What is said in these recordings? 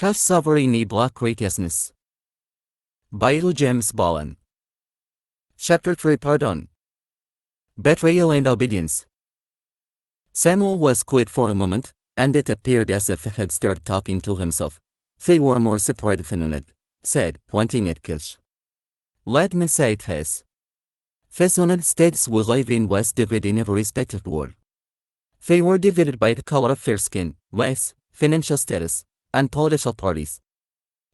Cuss sovereignty block righteousness. By James Bolin. Chapter 3 Pardon. Betrayal and Obedience. Samuel was quiet for a moment, and it appeared as if he had started talking to himself. They were more separated than it, said, pointing at Kish. Let me say it has. These United States we live in was divided in every respective war. They were divided by the color of their skin, race, financial status, and political parties.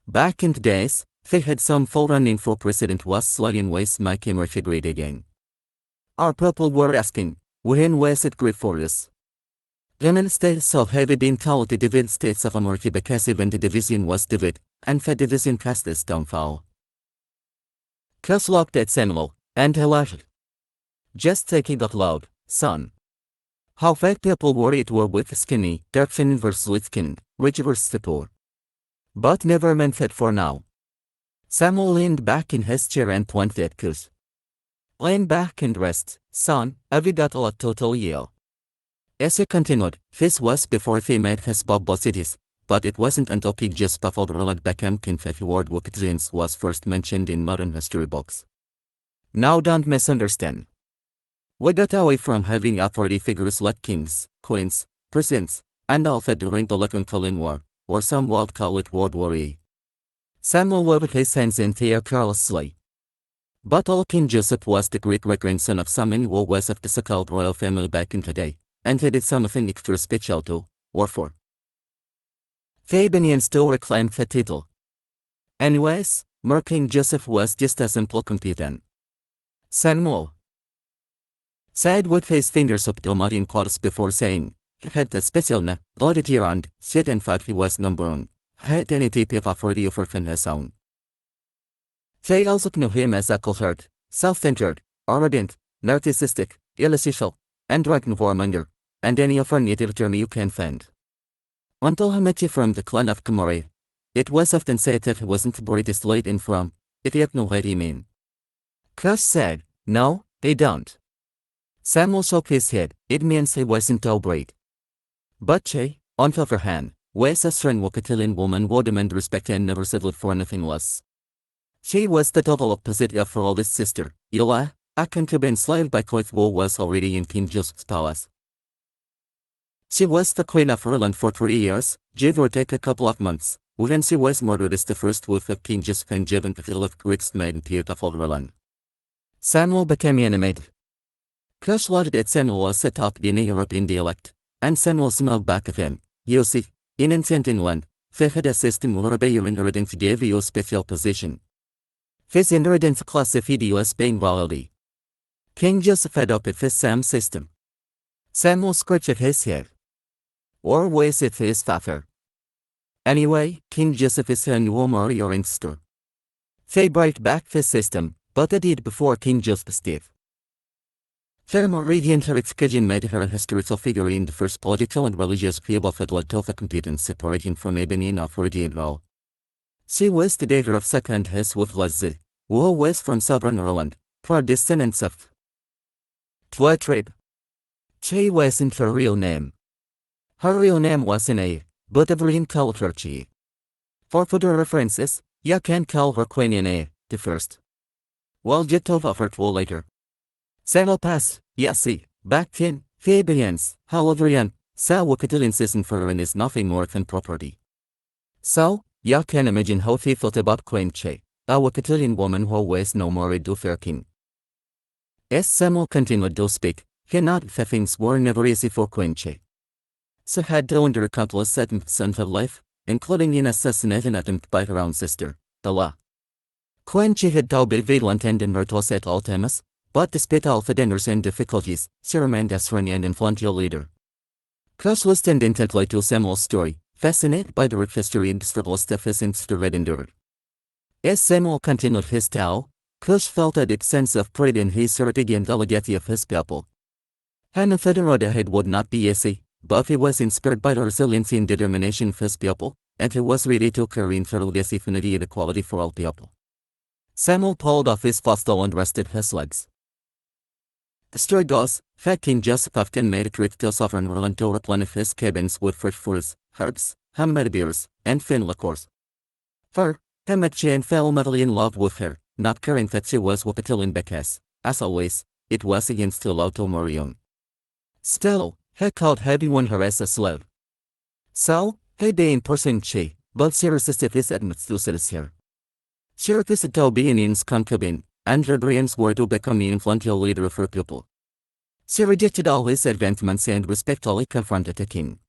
Back in the days, they had some full running for president was slowly in ways make him great again. Our people were asking, when was it great for us? The United States have been called the divided states of America because even the division was divided, and the division caused its downfall. Cuss looked at Samuel, and he laughed. Just take it out loud, son. How fat people worried were with skinny, dark-skinned versus light-skinned, rich versus poor. But never meant that for now. Samuel leaned back in his chair and pointed at Cuss. Lean back and rest, son, have you got a lot total yell? As he continued, this was before they made his publicities, but it wasn't until King just baffled Roland became king that the word Wicked was first mentioned in modern history books. Now don't misunderstand. We got away from having authority figures like kings, queens, presidents, and all that during the Lincoln War, or some would call it World War I. Samuel waved his hands in the air carelessly. But old King Joseph was the great-grandson of someone who was of the so-called royal family back in the day, and he did something extra special too, or for. The Albanians still reclaimed the title. Anyways, more King Joseph was just as important then. Samuel said with his fingers up to muddy quarters before saying, he had the special na, loaded here and, said in fact he was number one, had any type of authority over his own. They also knew him as a cold-hearted, self-centered, arrogant, narcissistic, illogical, and drunken warmonger, and any other native term you can find. Until he met you from the clan of Kamari, it was often said that he wasn't the brightest light in from, it yet no what he mean. Cuss said, no, they don't. Samuel shook his head, it means he wasn't all bright. But she, on the other hand, was a strong Wakatilian woman who demanded respect and never settled for anything less. She was the total opposite of her oldest sister, Ila, a concubine enslaved by Coith who was already in King Joseph's palace. She was the queen of Ireland for 3 years, give or take a couple of months, when she was murdered as the first wife of King Joseph and given the title of Greatest Maiden Peer of Ireland. Samuel became animated. Cuss laughed at Samuel as he talked in European dialect, and Samuel smiled back at him. You see, in ancient England, they had a system whereby your inheritance gave you a special position. This inheritance classified you as being royalty. King Joseph had adopted this same system. Samuel scratched his head. Or was it his father? Anyway, King Joseph is a new marry your ancestor. They brought back this system, but they did before King Joseph's death. Her Moravian heritage made her a historical figure in the first political and religious field that led to the competence separating from Albanian authority and law. She was the daughter of second his wife Lizzie, who was from southern Ireland, proud descendants of Twatrib. She wasn't her real name. Her real name was Ine, but everyone called her Chi. For further references, you can call her Queen Ine, the first. We'll get to her later. Samuel passed, see, back then, the Albanians, however, saw Wakatilian system for her is nothing more than property. So, you can imagine how they felt about Queen Che, a Wakatilian woman who was no more to their king. As Samuel continued to speak, he noted that things were never easy for Queen Che. She had to endure countless attempts on her life, including an assassination attempt by her own sister, Dala. Queen Che had to be vigilant and murderous at all times, but despite all the dangers and difficulties, she remained a strong and influential leader. Cuss listened intently to Samuel's story, fascinated by the rich history and struggle stuff his ancestor had endured. As Samuel continued his tale, Cuss felt a deep sense of pride in his heritage and the legacy of his people. Hannah Federer ahead would not be easy, but he was inspired by the resiliency and determination of his people, and he was ready to carry in through this unity and equality for all people. Samuel pulled off his fossil and rested his legs. The story goes, that King Joseph often made a trip to southern Ireland to replenish his cabins with fresh fruits, herbs, Amharic BRs, and Fin liquors. For, Jane fell madly in love with her, not caring that she was Wakatilin because, as always, it was against the law to marry on. Still, he called everyone her as a slave. So, he being person she, but she resisted his admits to her. She refused to be Indian's concubine, and her dreams were to become the influential leader of her people. She rejected all his advancements and respectfully confronted the king.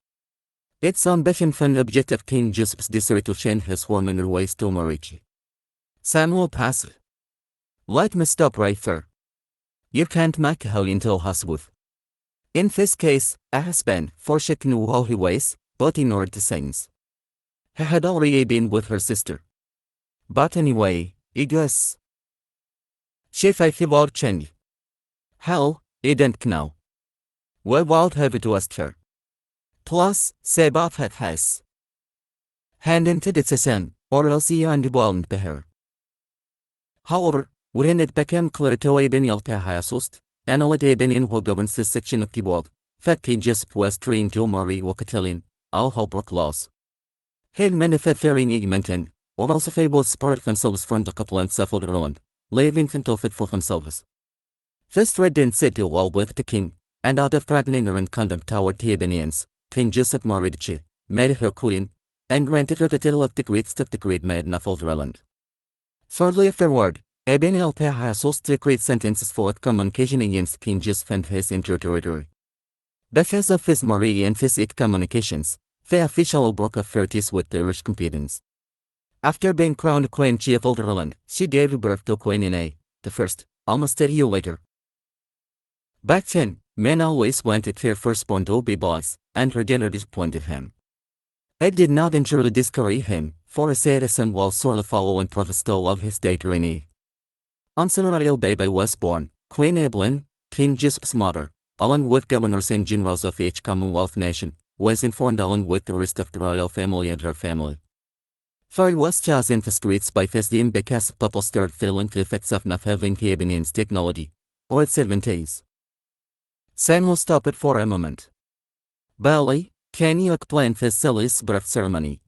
Its ambition and objective King Joseph's desire to change his woman ways to marriage. Samuel passed. Let me stop right there. You can't make her into a husband. In this case, a husband, for she knew how he was, but ignored the signs. He had already been with her sister. But anyway, I guess she faith about change. Hell, I didn't know. We would have to ask her. Plus, say both had has. Hand into the son, or else he and Bolin to her. However, when it became clear to Ibn al-Tahasust, and all Ibn in who governs this section of the world, that King Joseph's was trying to marry Wakatilin, all hope broke laws. He manufacturing igmentin, or also fables spared themselves from the couple and suffered around, leaving them to fit for themselves. This thread then said to wall with the king, and out of threatening and conduct toward the Ibanians, King Joseph married she, made her queen, and granted her the title of the great step the great maiden of Alderland. Shortly afterward, Ibn al-Tahasust decreed sentences for communication against King Joseph and his territory. Because of his marriage and his communications, the official broke off treaties with the Irish competence. After being crowned Queen of Alderland, she gave birth to Queen Ine, the first, almost a year later. Back then, men always wanted their firstborn to be boys, and her dinner disappointed him. It did not entirely discourage him, for his son was sorely following protestal of his daughter Ine. Until a royal baby was born, Queen Evelyn, King Joseph's mother, along with governors and generals of each Commonwealth nation, was informed along with the rest of the royal family and her family. For it was just in the streets by Fesdim because people started feeling the effects of not having the Ibanians technology, or its advantages. Samuel stopped for a moment. Bolin, can you explain this silly birth ceremony?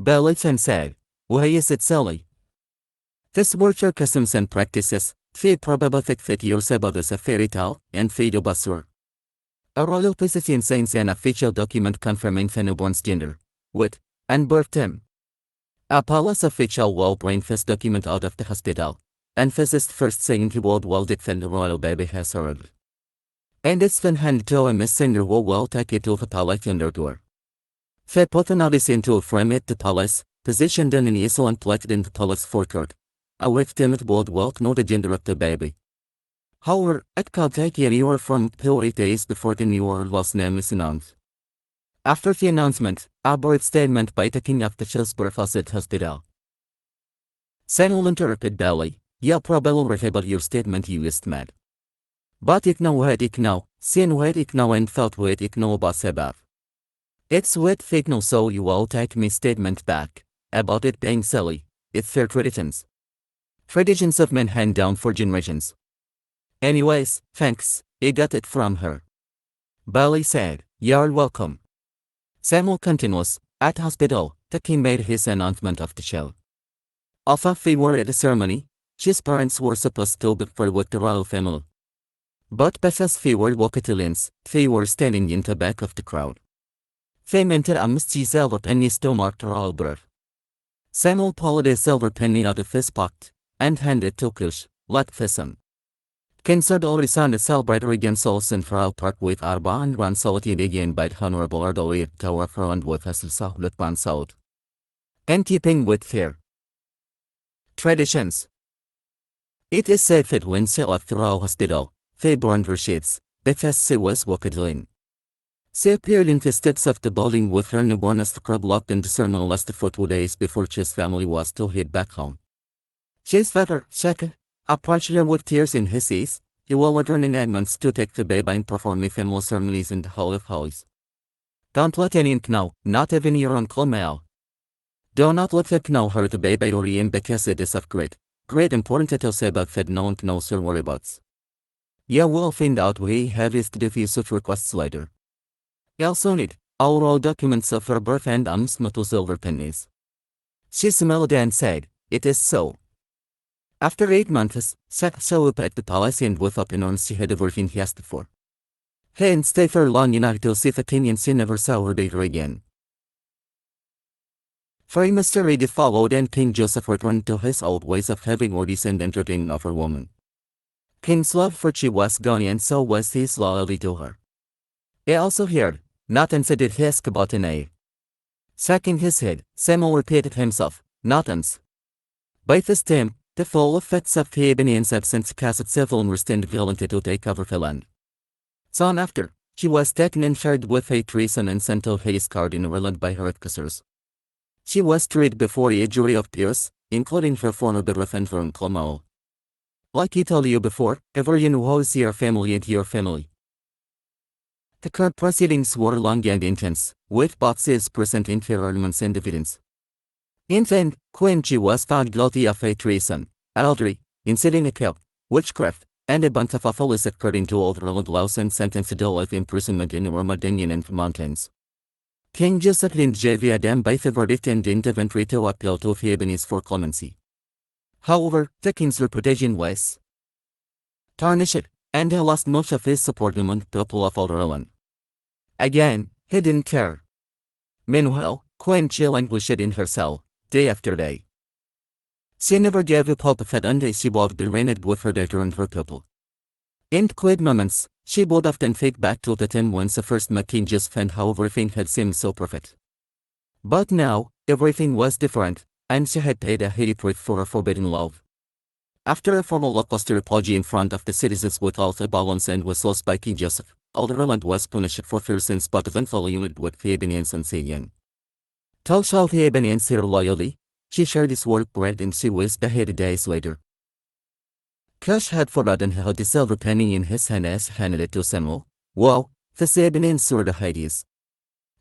Bolin then said, why is it silly? This were customs and practices, they probably think that your Sabbath is a fairy tale, and fade basur. A royal position signs an official document confirming the newborn's gender, width, and birth time. A palace official will bring this document out of the hospital, and physicist first saying he would well defend the royal baby has arrived. And it's then handed to a messenger who will take it to the palace under door. They put a notice into a frame at the palace, positioned in an easel and placed in the palace forecourt. A victim would well know the gender of the baby. However, it could take a year from 3 days before the new was name is announced. After the announcement, a brief statement by the king of the birth was at hospital. Samuel interrupted Bolin, you probably read about your statement you just made. But ik know what ik know, seen what ik know and felt what ik know about Sabbath. It's what fake know so you all take me statement back, about it being silly, it's their traditions. Traditions of men hand down for generations. Anyways, thanks, I got it from her. Bolin said, you're welcome. Samuel continues, at hospital, the king made his announcement of the show. Although they were at the ceremony, his parents were supposed to be for with the royal family. But because they were Wakatilians, they were standing in the back of the crowd. They meant a misty silver pennies to mark the royal birth. Samuel pulled a silver penny out of his pocket, and handed it to Kush, like this one. Considered already signed a celebrator against Sol Central Park with Arba and Ran Salatin again by the Honorable Ardoli Tower Front with Hassel Sahlet Ban Saud. And keeping with their traditions. It is said that when she left the royal hospital, they burned her sheets, because she was Wakatilin. She appeared in the steps of the Bolin with her newborn as the crowd locked in the ceremony lasted for 2 days before his family was to head back home. His father, Shaka, approached her with tears in his eyes. He will return in Edmonds to take the baby and perform the family ceremonies in the Hall of Holies. Don't let anyone know, not even your Uncle Mel. Do not let them know her the baby or in because it is of great importance to say about that no one knows her whereabouts. You will find out we have is to do such requests later. Also need, oral documents of her birth and 500 silver pennies. She smiled and said, "It is so." After 8 months, sat so up at the palace and with opinions she had everything he asked for. He didn't stay for long enough to see the king and she never saw her later again. 3 mystery followed and King Joseph returned to his old ways of having orgies and entertaining of her woman. King's love for she was gone and so was his loyalty to her. He also heard, not and said it his about an a. Shaking his head, Samuel repeated himself, "Nothings." By this time, the full effects of the Ebonian's absence caused several unrestrained violence to take over the land. Soon after, she was taken and charged with a treason and sent to his guard in Ireland by her accusers. She was tried before a jury of peers, including her former betrothed and her uncle. Like I told you before, everyone who is your family and your family. The court proceedings were long and intense, with both sides presenting their arguments and evidence. In the end, Queen She was found guilty of a treason, adultery, inciting a coup, witchcraft, and a bunch of offences according to old Ireland laws and sentenced to life imprisonment in Ramadan and mountains. King Joseph didn't give them by the verdict and didn't even try to appeal to the Ebonians for clemency. However, the king's reputation was tarnished, and he lost much of his support among the people of Ireland. Again, he didn't care. Meanwhile, Queen She languished in her cell, day after day. She never gave up hope that one day she would be reunited with her daughter and her people. In quiet moments, she would often think back to the time when she first met King Joseph and how everything had seemed so perfect. But now, everything was different, and she had paid a heavy price for her forbidden love. After a formal lackluster apology in front of the citizens with all the balance and was lost by King Joseph, all Ireland was punished for their sins but eventually united with the Ebonians and Syrian. To show the Ebonians her loyalty, she shared his work bread and she was beheaded days later. Cashapp had forgotten how the silver penny in his hand as handed it to Samuel. "Wow, the Ebonians saw the Hades."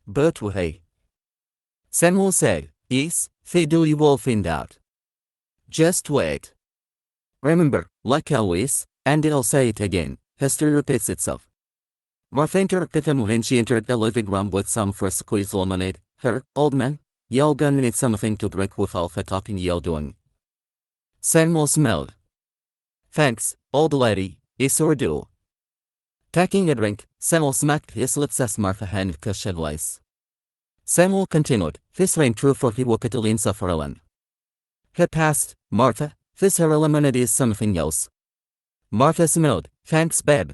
"But hey," Samuel said, "yes, they do, you will find out. Just wait. Remember, like always, and I'll say it again, history repeats itself." Martha interrupted him when she entered the living room with some fresh squeezed lemonade. "Her, old man, you're gonna need something to drink with all the talking you're doing." Samuel smiled. "Thanks, old lady, I sure do." Taking a drink, Samuel smacked his lips as Martha handed Cashapp glass. Samuel continued, "This rang true for the Wokatalians of Ireland." He passed, "Martha, this her lemonade is something else." Martha smiled, "Thanks, babe."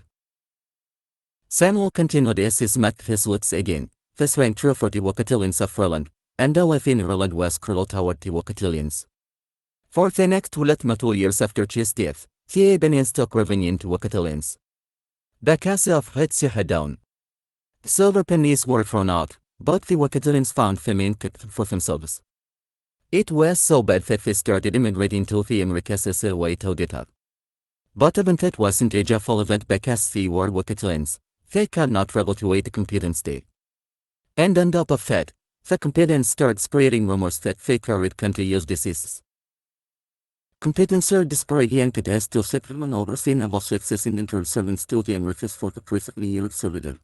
Samuel continued as he smacked his lips again, "This rang true for the Wokatalians of Ireland, and the life in Ireland was cruel toward the Wokatalians. For the next 2 years after his death, the Ebonians took revenge into Wokatalians. The castle of Hitsi had down. The silver pennies were thrown out, but the Wokatalians found them and kept them for themselves. It was so bad that they started immigrating to the Americas as a way to get out. But even that wasn't a joyful event because the were Wokatalians. They could not travel to aid the competence day. And on top of that, the competence started spreading rumors that they carried contagious diseases. Competence are desperate yanked as to settlement overseen about success in inter-servants to the Americas for the presently year servitor.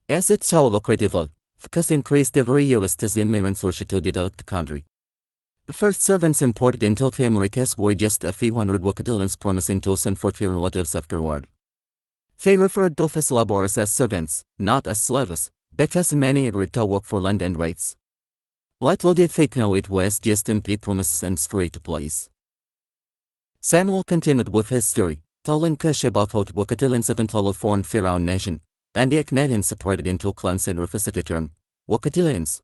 As it's so lucrative, the cost increased every year as the immigrants rushed to get out the country. The first servants imported into the Americas were just a few hundred Wokatalians promising to send for their relatives afterward. They referred to these laborers as servants, not as slaves, because many agreed to work for land and rights. Little did they know it was just empty promises and straight plays. Samuel continued with his story, telling Cashapp about how the Wokatalians eventually formed their own nation, and the Canadians separated into clans and refused the term Wokatalians.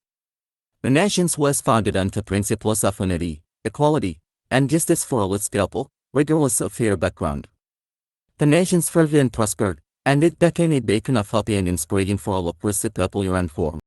The nation was founded on the principles of unity, equality, and justice for all its people, regardless of their background. The nation thrived and prospered, and it became a beacon of hope and inspiration for all oppressed people around for.